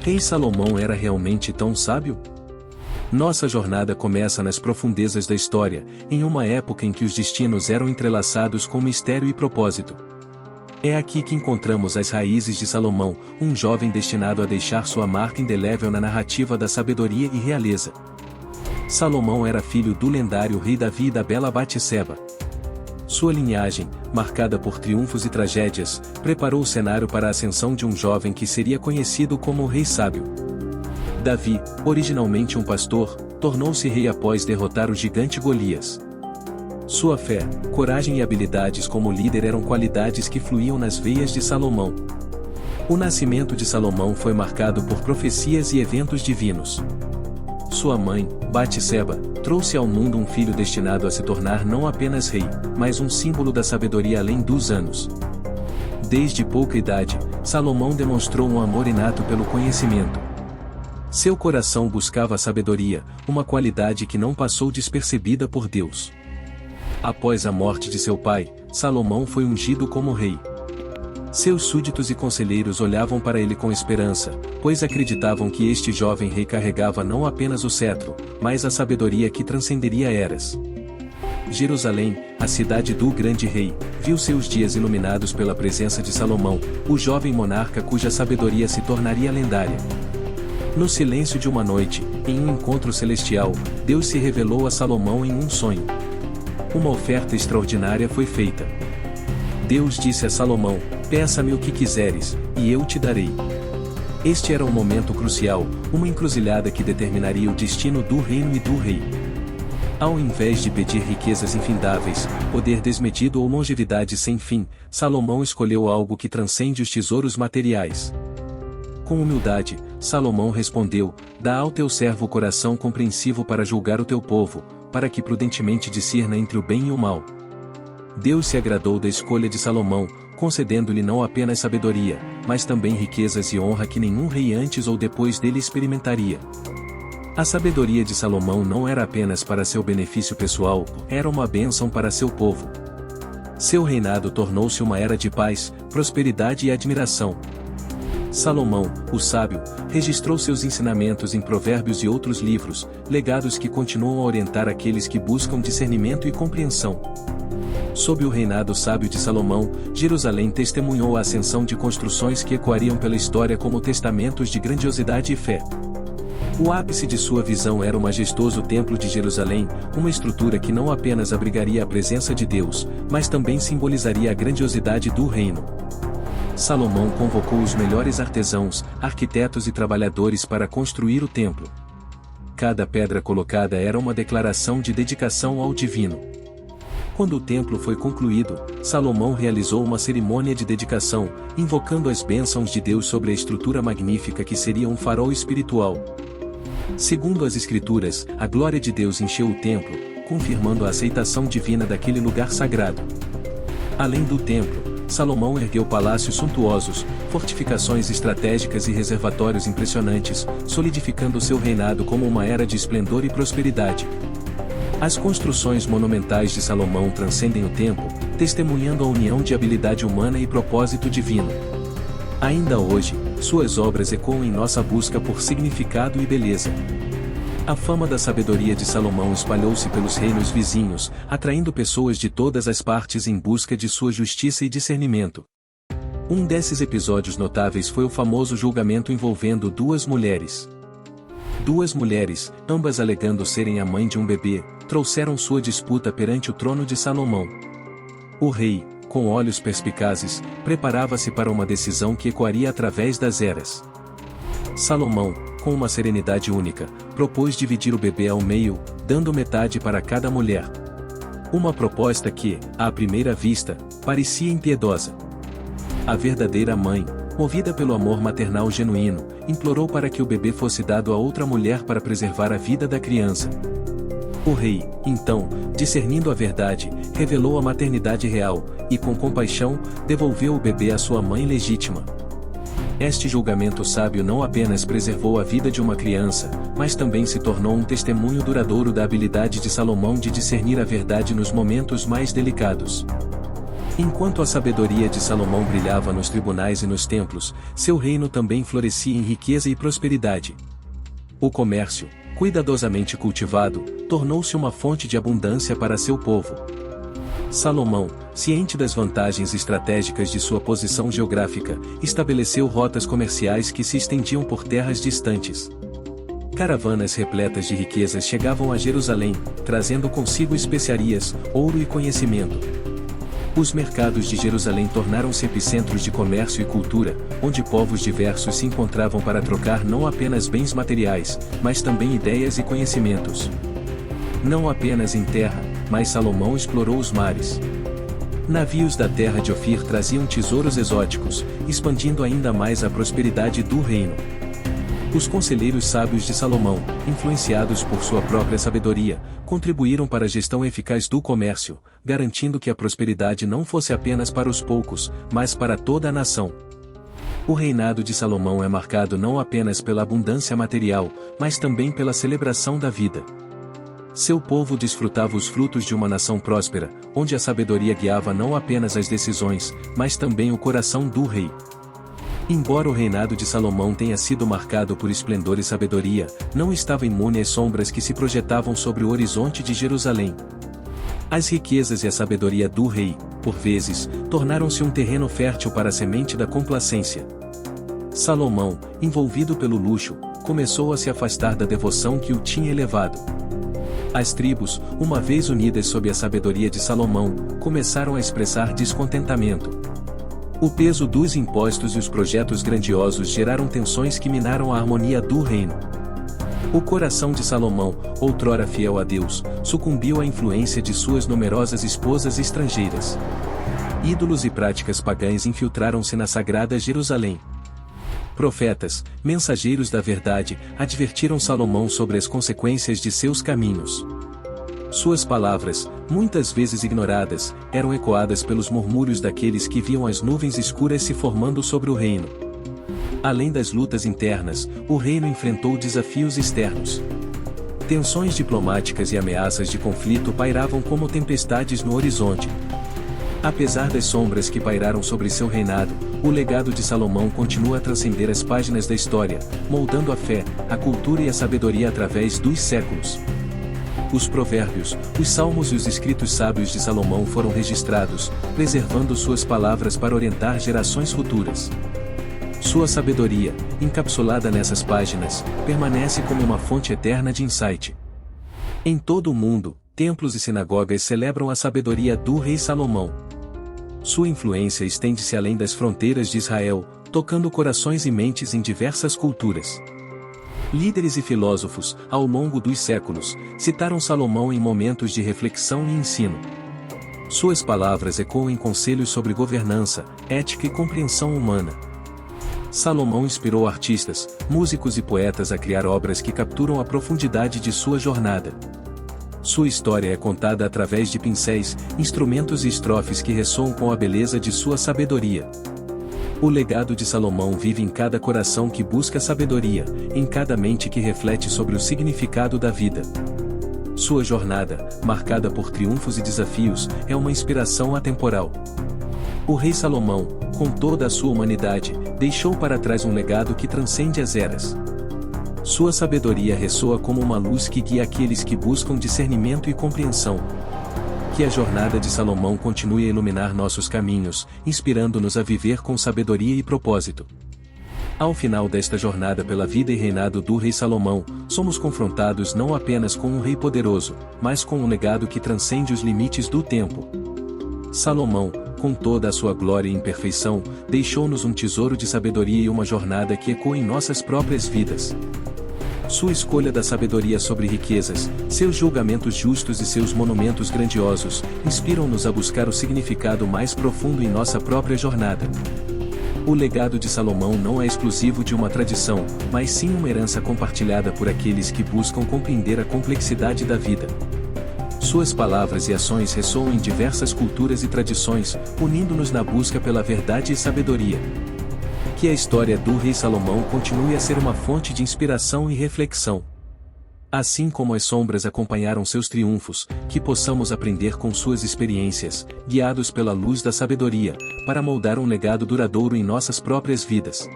Rei Salomão era realmente tão sábio? Nossa jornada começa nas profundezas da história, em uma época em que os destinos eram entrelaçados com mistério e propósito. É aqui que encontramos as raízes de Salomão, um jovem destinado a deixar sua marca indelével na narrativa da sabedoria e realeza. Salomão era filho do lendário rei Davi e da bela Batseba. Sua linhagem, marcada por triunfos e tragédias, preparou o cenário para a ascensão de um jovem que seria conhecido como o Rei Sábio. Davi, originalmente um pastor, tornou-se rei após derrotar o gigante Golias. Sua fé, coragem e habilidades como líder eram qualidades que fluíam nas veias de Salomão. O nascimento de Salomão foi marcado por profecias e eventos divinos. Sua mãe, Batseba, trouxe ao mundo um filho destinado a se tornar não apenas rei, mas um símbolo da sabedoria além dos anos. Desde pouca idade, Salomão demonstrou um amor inato pelo conhecimento. Seu coração buscava a sabedoria, uma qualidade que não passou despercebida por Deus. Após a morte de seu pai, Salomão foi ungido como rei. Seus súditos e conselheiros olhavam para ele com esperança, pois acreditavam que este jovem rei carregava não apenas o cetro, mas a sabedoria que transcenderia eras. Jerusalém, a cidade do grande rei, viu seus dias iluminados pela presença de Salomão, o jovem monarca cuja sabedoria se tornaria lendária. No silêncio de uma noite, em um encontro celestial, Deus se revelou a Salomão em um sonho. Uma oferta extraordinária foi feita. Deus disse a Salomão: "Peça-me o que quiseres, e eu te darei." Este era um momento crucial, uma encruzilhada que determinaria o destino do reino e do rei. Ao invés de pedir riquezas infindáveis, poder desmedido ou longevidade sem fim, Salomão escolheu algo que transcende os tesouros materiais. Com humildade, Salomão respondeu: "Dá ao teu servo o coração compreensivo para julgar o teu povo, para que prudentemente discirna entre o bem e o mal." Deus se agradou da escolha de Salomão, concedendo-lhe não apenas sabedoria, mas também riquezas e honra que nenhum rei antes ou depois dele experimentaria. A sabedoria de Salomão não era apenas para seu benefício pessoal, era uma bênção para seu povo. Seu reinado tornou-se uma era de paz, prosperidade e admiração. Salomão, o sábio, registrou seus ensinamentos em Provérbios e outros livros, legados que continuam a orientar aqueles que buscam discernimento e compreensão. Sob o reinado sábio de Salomão, Jerusalém testemunhou a ascensão de construções que ecoariam pela história como testamentos de grandiosidade e fé. O ápice de sua visão era o majestoso Templo de Jerusalém, uma estrutura que não apenas abrigaria a presença de Deus, mas também simbolizaria a grandiosidade do reino. Salomão convocou os melhores artesãos, arquitetos e trabalhadores para construir o templo. Cada pedra colocada era uma declaração de dedicação ao divino. Quando o templo foi concluído, Salomão realizou uma cerimônia de dedicação, invocando as bênçãos de Deus sobre a estrutura magnífica que seria um farol espiritual. Segundo as Escrituras, a glória de Deus encheu o templo, confirmando a aceitação divina daquele lugar sagrado. Além do templo, Salomão ergueu palácios suntuosos, fortificações estratégicas e reservatórios impressionantes, solidificando seu reinado como uma era de esplendor e prosperidade. As construções monumentais de Salomão transcendem o tempo, testemunhando a união de habilidade humana e propósito divino. Ainda hoje, suas obras ecoam em nossa busca por significado e beleza. A fama da sabedoria de Salomão espalhou-se pelos reinos vizinhos, atraindo pessoas de todas as partes em busca de sua justiça e discernimento. Um desses episódios notáveis foi o famoso julgamento envolvendo duas mulheres. Duas mulheres, ambas alegando serem a mãe de um bebê, trouxeram sua disputa perante o trono de Salomão. O rei, com olhos perspicazes, preparava-se para uma decisão que ecoaria através das eras. Salomão, com uma serenidade única, propôs dividir o bebê ao meio, dando metade para cada mulher. Uma proposta que, à primeira vista, parecia impiedosa. A verdadeira mãe, movida pelo amor maternal genuíno, implorou para que o bebê fosse dado a outra mulher para preservar a vida da criança. O rei, então, discernindo a verdade, revelou a maternidade real, e com compaixão, devolveu o bebê à sua mãe legítima. Este julgamento sábio não apenas preservou a vida de uma criança, mas também se tornou um testemunho duradouro da habilidade de Salomão de discernir a verdade nos momentos mais delicados. Enquanto a sabedoria de Salomão brilhava nos tribunais e nos templos, seu reino também florescia em riqueza e prosperidade. O comércio, cuidadosamente cultivado, tornou-se uma fonte de abundância para seu povo. Salomão, ciente das vantagens estratégicas de sua posição geográfica, estabeleceu rotas comerciais que se estendiam por terras distantes. Caravanas repletas de riquezas chegavam a Jerusalém, trazendo consigo especiarias, ouro e conhecimento. Os mercados de Jerusalém tornaram-se epicentros de comércio e cultura, onde povos diversos se encontravam para trocar não apenas bens materiais, mas também ideias e conhecimentos. Não apenas em terra, mas Salomão explorou os mares. Navios da terra de Ofir traziam tesouros exóticos, expandindo ainda mais a prosperidade do reino. Os conselheiros sábios de Salomão, influenciados por sua própria sabedoria, contribuíram para a gestão eficaz do comércio, garantindo que a prosperidade não fosse apenas para os poucos, mas para toda a nação. O reinado de Salomão é marcado não apenas pela abundância material, mas também pela celebração da vida. Seu povo desfrutava os frutos de uma nação próspera, onde a sabedoria guiava não apenas as decisões, mas também o coração do rei. Embora o reinado de Salomão tenha sido marcado por esplendor e sabedoria, não estava imune às sombras que se projetavam sobre o horizonte de Jerusalém. As riquezas e a sabedoria do rei, por vezes, tornaram-se um terreno fértil para a semente da complacência. Salomão, envolvido pelo luxo, começou a se afastar da devoção que o tinha elevado. As tribos, uma vez unidas sob a sabedoria de Salomão, começaram a expressar descontentamento. O peso dos impostos e os projetos grandiosos geraram tensões que minaram a harmonia do reino. O coração de Salomão, outrora fiel a Deus, sucumbiu à influência de suas numerosas esposas estrangeiras. Ídolos e práticas pagãs infiltraram-se na sagrada Jerusalém. Profetas, mensageiros da verdade, advertiram Salomão sobre as consequências de seus caminhos. Suas palavras, muitas vezes ignoradas, eram ecoadas pelos murmúrios daqueles que viam as nuvens escuras se formando sobre o reino. Além das lutas internas, o reino enfrentou desafios externos. Tensões diplomáticas e ameaças de conflito pairavam como tempestades no horizonte. Apesar das sombras que pairaram sobre seu reinado, o legado de Salomão continua a transcender as páginas da história, moldando a fé, a cultura e a sabedoria através dos séculos. Os provérbios, os salmos e os escritos sábios de Salomão foram registrados, preservando suas palavras para orientar gerações futuras. Sua sabedoria, encapsulada nessas páginas, permanece como uma fonte eterna de insight. Em todo o mundo, templos e sinagogas celebram a sabedoria do rei Salomão. Sua influência estende-se além das fronteiras de Israel, tocando corações e mentes em diversas culturas. Líderes e filósofos, ao longo dos séculos, citaram Salomão em momentos de reflexão e ensino. Suas palavras ecoam em conselhos sobre governança, ética e compreensão humana. Salomão inspirou artistas, músicos e poetas a criar obras que capturam a profundidade de sua jornada. Sua história é contada através de pincéis, instrumentos e estrofes que ressoam com a beleza de sua sabedoria. O legado de Salomão vive em cada coração que busca sabedoria, em cada mente que reflete sobre o significado da vida. Sua jornada, marcada por triunfos e desafios, é uma inspiração atemporal. O rei Salomão, com toda a sua humanidade, deixou para trás um legado que transcende as eras. Sua sabedoria ressoa como uma luz que guia aqueles que buscam discernimento e compreensão. Que a jornada de Salomão continue a iluminar nossos caminhos, inspirando-nos a viver com sabedoria e propósito. Ao final desta jornada pela vida e reinado do rei Salomão, somos confrontados não apenas com um rei poderoso, mas com um legado que transcende os limites do tempo. Salomão, com toda a sua glória e imperfeição, deixou-nos um tesouro de sabedoria e uma jornada que ecoa em nossas próprias vidas. Sua escolha da sabedoria sobre riquezas, seus julgamentos justos e seus monumentos grandiosos, inspiram-nos a buscar o significado mais profundo em nossa própria jornada. O legado de Salomão não é exclusivo de uma tradição, mas sim uma herança compartilhada por aqueles que buscam compreender a complexidade da vida. Suas palavras e ações ressoam em diversas culturas e tradições, unindo-nos na busca pela verdade e sabedoria. Que a história do rei Salomão continue a ser uma fonte de inspiração e reflexão. Assim como as sombras acompanharam seus triunfos, que possamos aprender com suas experiências, guiados pela luz da sabedoria, para moldar um legado duradouro em nossas próprias vidas.